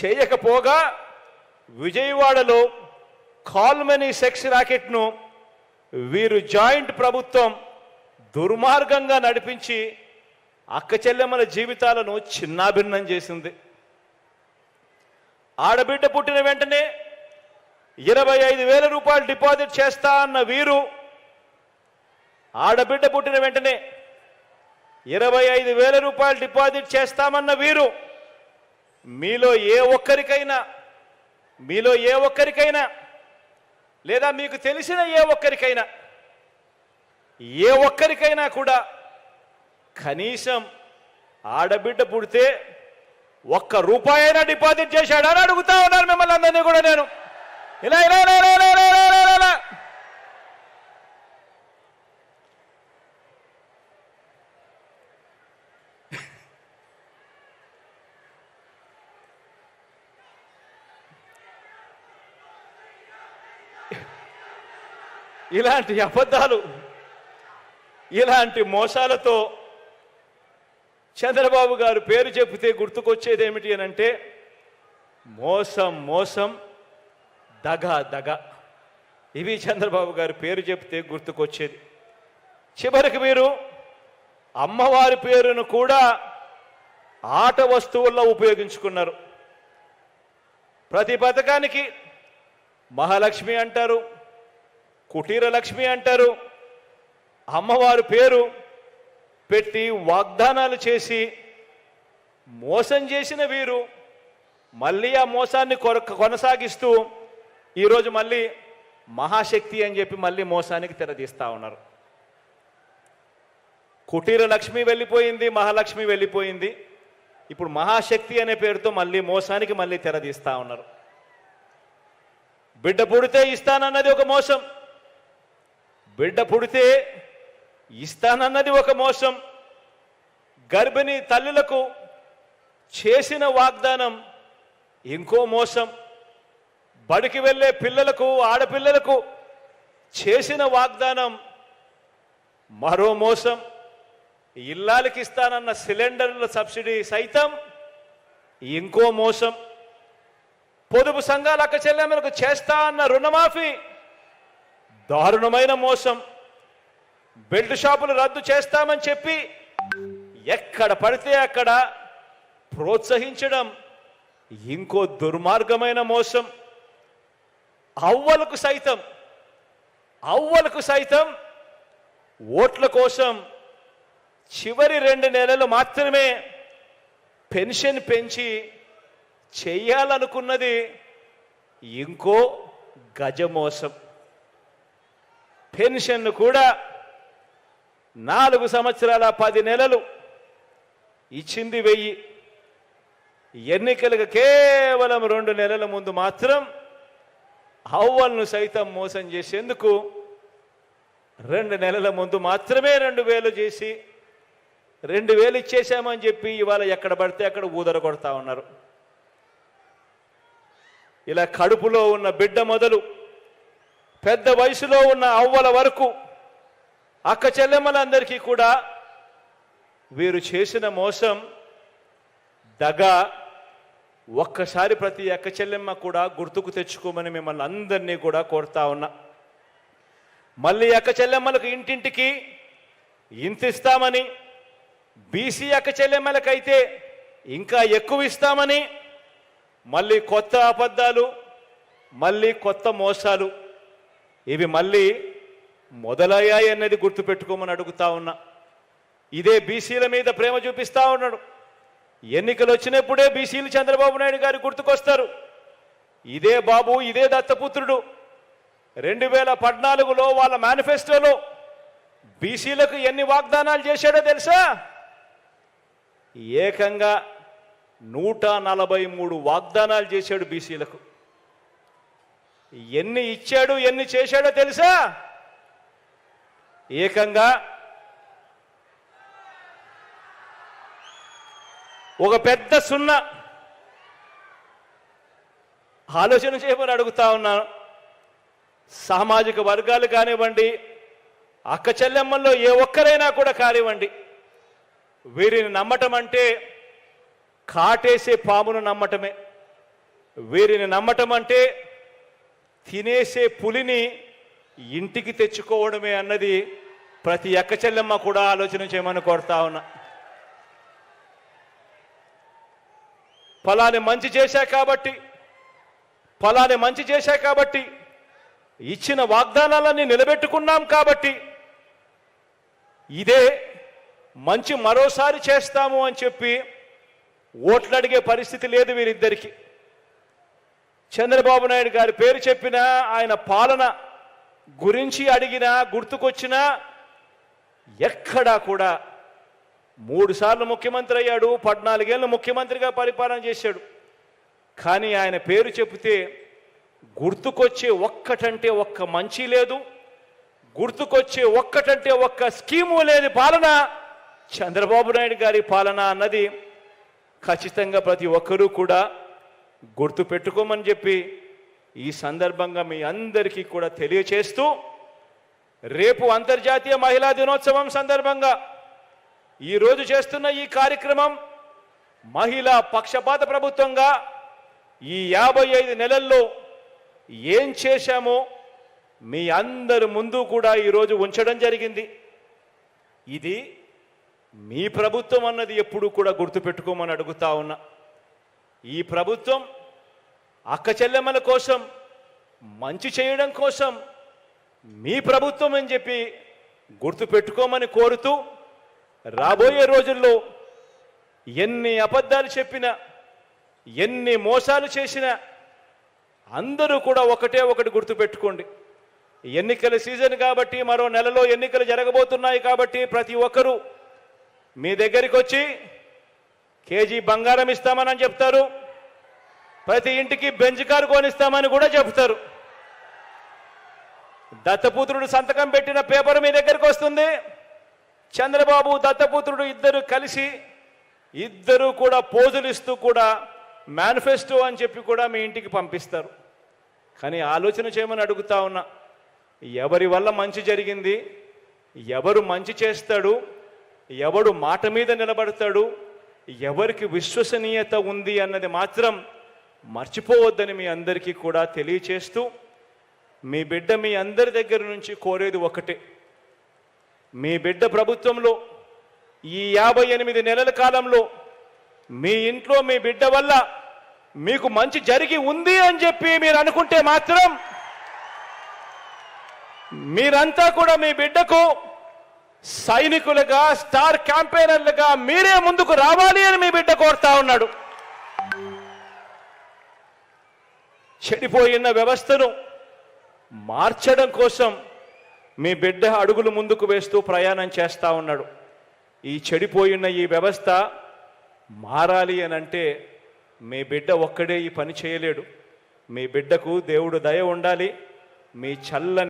చేయకపోగా విజయవాడలో call money sex రాకెట్ను వీరు జాయింట్ ప్రభుత్వం దుర్మార్గంగా నడిపించి అక్క చెల్లెమ్మల జీవితాలను చిన్నాభిన్నం చేసింది. ఆడబిడ్డ పుట్టిన వెంటనే 25,000 రూపాయలు డిపాజిట్ చేస్తా అన్న వీరు ఆడబిడ్డ పుట్టిన వెంటనే 25,000 రూపాయలు డిపాజిట్ చేస్తామన్న వీరు మీలో ఏ ఒక్కరికైనా లేదా మీకు తెలిసిన ఏ ఒక్కరికైనా కూడా కనీసం ఆడబిడ్డ పుడితే ₹1 అయినా డిపాజిట్ చేశాడని అడుగుతా ఉన్నారు మిమ్మల్ని అందరినీ కూడా నేను. ఇలా ఇలా ఇలా ఇలా ఇలా ఇలా ఇలా ఇలాంటి అబద్ధాలు, ఇలాంటి మోసాలతో చంద్రబాబు గారు పేరు చెబితే గుర్తుకొచ్చేది ఏమిటి అని అంటే మోసం మోసం, దగ దగ. ఇవి చంద్రబాబు గారు పేరు చెబితే గుర్తుకొచ్చేది. చివరికి మీరు అమ్మవారి పేరును కూడా ఆట వస్తువుల్లో ఉపయోగించుకున్నారు. ప్రతి పథకానికి మహాలక్ష్మి అంటారు, కుటీర లక్ష్మి అంటారు. అమ్మవారి పేరు పెట్టి వాగ్దానాలు చేసి మోసం చేసిన వీరు మళ్ళీ ఆ మోసాన్ని కొనసాగిస్తూ ఈరోజు మళ్ళీ మహాశక్తి అని చెప్పి మళ్ళీ మోసానికి తెరదీస్తా ఉన్నారు. కుటీర లక్ష్మి వెళ్ళిపోయింది, మహాలక్ష్మి వెళ్ళిపోయింది. ఇప్పుడు మహాశక్తి అనే పేరుతో మళ్ళీ మోసానికి మళ్ళీ తెరదీస్తా ఉన్నారు. బిడ్డ పుడితే ఇస్తానన్నది ఒక మోసం, బిడ్డ పుడితే ఇస్తానన్నది ఒక మోసం. గర్భిణీ తల్లులకు చేసిన వాగ్దానం ఇంకో మోసం. బడికి వెళ్ళే పిల్లలకు, ఆడపిల్లలకు చేసిన వాగ్దానం మరో మోసం. ఇల్లాలకి ఇస్తానన్న సిలిండర్ల సబ్సిడీ సైతం ఇంకో మోసం. పొదుపు సంఘాల అక్క చెల్లెమ్మలకు చేస్తా అన్న రుణమాఫీ దారుణమైన మోసం. బెల్ట్ షాపులు రద్దు చేస్తామని చెప్పి ఎక్కడ పడితే అక్కడ ప్రోత్సహించడం ఇంకో దుర్మార్గమైన మోసం. అవ్వలకు సైతం ఓట్ల కోసం చివరి 2 నెలలు మాత్రమే పెన్షన్ పెంచి చెయ్యాలనుకున్నది ఇంకో గజమోసం. పెన్షన్ కూడా 4 సంవత్సరాల 10 నెలలు ఇచ్చింది 1000. ఎన్నికలకు కేవలం 2 నెలల ముందు మాత్రం అవ్వలను సైతం మోసం చేసేందుకు 2 నెలల ముందు మాత్రమే 2,000 చేసి 2,000 ఇచ్చేశామని చెప్పి ఇవాళ ఎక్కడ పడితే అక్కడ ఊదర కొడతా ఉన్నారు. ఇలా కడుపులో ఉన్న బిడ్డ మొదలు పెద్ద వయసులో ఉన్న అవ్వల వరకు అక్క చెల్లెమ్మలందరికీ కూడా వీరు చేసిన మోసం, దగ ఒక్కసారి ప్రతి అక్క చెల్లెమ్మ కూడా గుర్తుకు తెచ్చుకోమని మిమ్మల్ని అందరినీ కూడా కోరుతా ఉన్నా. మళ్ళీ అక్క చెల్లెమ్మలకు ఇంటింటికి ఇంత ఇస్తామని, బీసీ అక్క చెల్లెమ్మలకైతే ఇంకా ఎక్కువ ఇస్తామని మళ్ళీ కొత్త అబద్ధాలు, మళ్ళీ కొత్త మోసాలు ఇవి మళ్ళీ మొదలయ్యాయి అన్నది గుర్తుపెట్టుకోమని అడుగుతా ఉన్నా. ఇదే బీసీల మీద ప్రేమ చూపిస్తా ఉన్నాడు. ఎన్నికలు వచ్చినప్పుడే బీసీలు చంద్రబాబు నాయుడు గారు గుర్తుకొస్తారు. ఇదే బాబు, ఇదే దత్తపుత్రుడు 2014లో వాళ్ళ మేనిఫెస్టోలో బీసీలకు ఎన్ని వాగ్దానాలు చేశాడో తెలుసా? ఏకంగా 143 వాగ్దానాలు చేశాడు బీసీలకు. ఎన్ని ఇచ్చాడు, ఎన్ని చేశాడో తెలుసా? ఏకంగా ఒక పెద్ద 0. ఆలోచన చేయమని అడుగుతా ఉన్నాను. సామాజిక వర్గాలు కానివ్వండి, అక్క చెల్లెమ్మల్లో ఏ ఒక్కరైనా కూడా కానివ్వండి, వీరిని నమ్మటం అంటే కాటేసే పామును నమ్మటమే. వీరిని నమ్మటం అంటే తినేసే పులిని ఇంటికి తెచ్చుకోవడమే అన్నది ప్రతి అక్క చెల్లెమ్మ కూడా ఆలోచన చేయమని కోరుతా ఉన్నా. ఫలాని మంచి చేశా కాబట్టి ఇచ్చిన వాగ్దానాలన్నీ నిలబెట్టుకున్నాం కాబట్టి ఇదే మంచి మరోసారి చేస్తాము అని చెప్పి ఓట్లు అడిగే పరిస్థితి లేదు వీరిద్దరికి. చంద్రబాబు నాయుడు గారి పేరు చెప్పినా, ఆయన పాలన గురించి అడిగినా, గుర్తుకొచ్చినా ఎక్కడా కూడా 3 సార్లు ముఖ్యమంత్రి అయ్యాడు, 14 ఏళ్ళు ముఖ్యమంత్రిగా పరిపాలన చేశాడు. కానీ ఆయన పేరు చెబితే గుర్తుకొచ్చే ఒక్కటంటే ఒక్క మంచి లేదు, గుర్తుకొచ్చే ఒక్కటంటే ఒక్క స్కీము లేని పాలన చంద్రబాబు నాయుడు గారి పాలన అన్నది ఖచ్చితంగా ప్రతి ఒక్కరూ కూడా గుర్తు పెట్టుకోమని చెప్పి ఈ సందర్భంగా మీ అందరికీ కూడా తెలియచేస్తూ, రేపు అంతర్జాతీయ మహిళా దినోత్సవం సందర్భంగా ఈరోజు చేస్తున్న ఈ కార్యక్రమం మహిళా పక్షపాత ప్రభుత్వంగా ఈ 55 నెలల్లో ఏం చేశామో మీ అందరి ముందు కూడా ఈరోజు ఉంచడం జరిగింది. ఇది మీ ప్రభుత్వం అన్నది ఎప్పుడు కూడా గుర్తుపెట్టుకోమని అడుగుతా ఉన్నా. ఈ ప్రభుత్వం అక్క చెల్లెమ్మల కోసం, మంచి చేయడం కోసం మీ ప్రభుత్వం అని చెప్పి గుర్తుపెట్టుకోమని కోరుతూ, రాబోయే రోజుల్లో ఎన్ని అబద్ధాలు చెప్పినా, ఎన్ని మోసాలు చేసినా అందరూ కూడా ఒకటి గుర్తుపెట్టుకోండి. ఎన్నికల సీజన్ కాబట్టి, మరో నెలలో ఎన్నికలు జరగబోతున్నాయి కాబట్టి ప్రతి ఒక్కరూ మీ దగ్గరికి వచ్చి కేజీ బంగారం ఇస్తామని చెప్తారు, ప్రతి ఇంటికి బెంచ్ కారు కొనిస్తామని కూడా చెప్తారు. దత్తపుత్రుడు సంతకం పెట్టిన పేపర్ మీ దగ్గరికి వస్తుంది. చంద్రబాబు దత్తపుత్రుడు ఇద్దరు కలిసి ఇద్దరు కూడా పోజులు ఇస్తూ కూడా మేనిఫెస్టో అని చెప్పి కూడా మీ ఇంటికి పంపిస్తారు. కానీ ఆలోచన చేయమని అడుగుతా ఉన్నా, ఎవరి వల్ల మంచి జరిగింది, ఎవరు మంచి చేస్తాడు, ఎవడు మాట మీద నిలబడతాడు, ఎవరికి విశ్వసనీయత ఉంది అన్నది మాత్రం మర్చిపోవద్దని మీ అందరికీ కూడా తెలియచేస్తూ, మీ బిడ్డ మీ అందరి దగ్గర నుంచి కోరేది ఒకటే. మీ బిడ్డ ప్రభుత్వంలో ఈ 58 నెలల కాలంలో మీ ఇంట్లో మీ బిడ్డ వల్ల మీకు మంచి జరిగి ఉంది అని చెప్పి మీరు అనుకుంటే మాత్రం మీరంతా కూడా మీ బిడ్డకు సైనికులుగా, స్టార్ క్యాంపెయినర్లుగా మీరే ముందుకు రావాలి అని మీ బిడ్డ కోరుతా ఉన్నాడు. చెడిపోయిన వ్యవస్థను మార్చడం కోసం మీ బిడ్డ అడుగులు ముందుకు వేస్తూ ప్రయాణం చేస్తా ఉన్నాడు. ఈ చెడిపోయిన ఈ వ్యవస్థ మారాలి అని అంటే మీ బిడ్డ ఒక్కడే ఈ పని చేయలేడు. మీ బిడ్డకు దేవుడు దయ ఉండాలి. మీ చల్లని